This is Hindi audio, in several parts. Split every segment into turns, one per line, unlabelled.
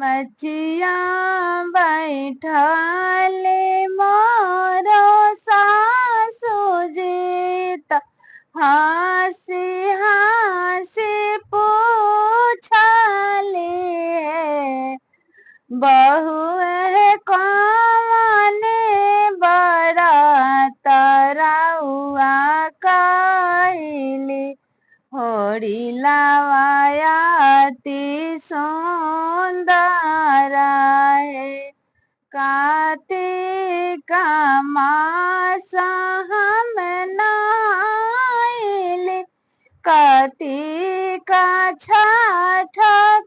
मचिया बैठले मोरो सासु जीत हंसी हंसी पूछली है बहुए कौने बड़ा तरौआ कैली होरी लावायाती सुंदर है कार्तिक मास हम नहाइली कार्तिक छठ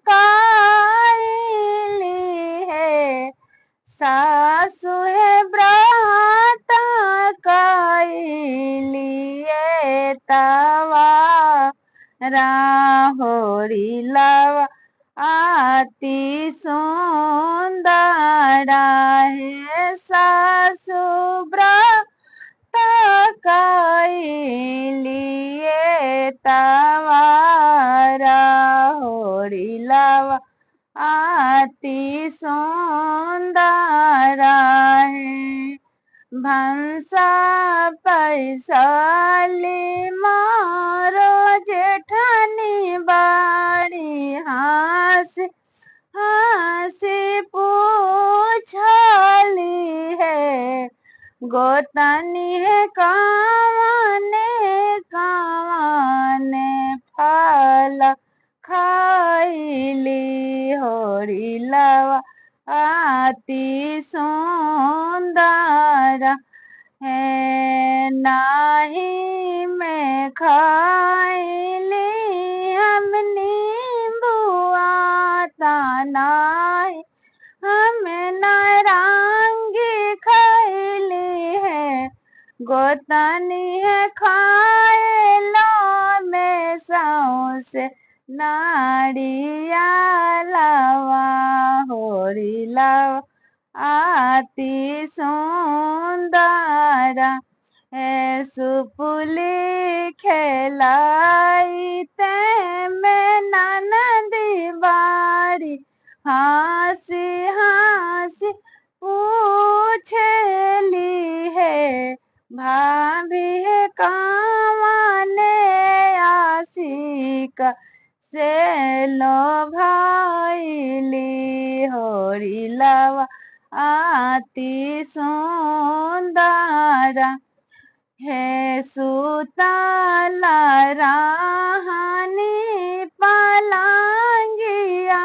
कैली है सासु है व्रत कैलिए तवा होरी लावा अति सुंदर है सासु व्रत कैलिए तवारा होरी लावा अति सुंदर है भंसा पैसाली मारो जेठनी बाड़ी हंसी हंसी पूछली है गोतनी है कौने कौने फल खाइली होरी लावा अति सुंदर है नाही में खाइली हम नींबुआ नाही हम नारंगी खाइली है गोतनी है खाएलो में सौसे नारियलवा होरी लावा अति सुंदर है सुपुली खेलाइते में ननदी बाड़ी हंसी हंसी पूछली है भाभी है कौने आशिक से लो भाईली होरी लावा अति सुंदर है सुतला राहनी पलंगिया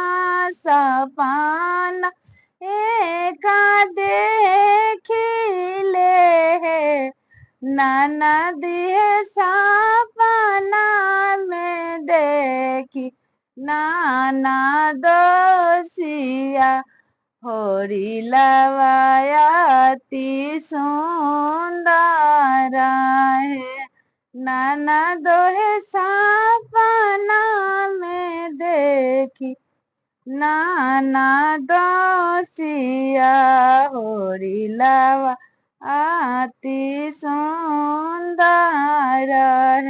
सपना एक देखिले है ननदी है सपना में देखी नाना दोसिया होरी लावायाती सुंदर है नाना दोहे सपना में देखी नाना दोसिया होरी लावा अति सुंदर है।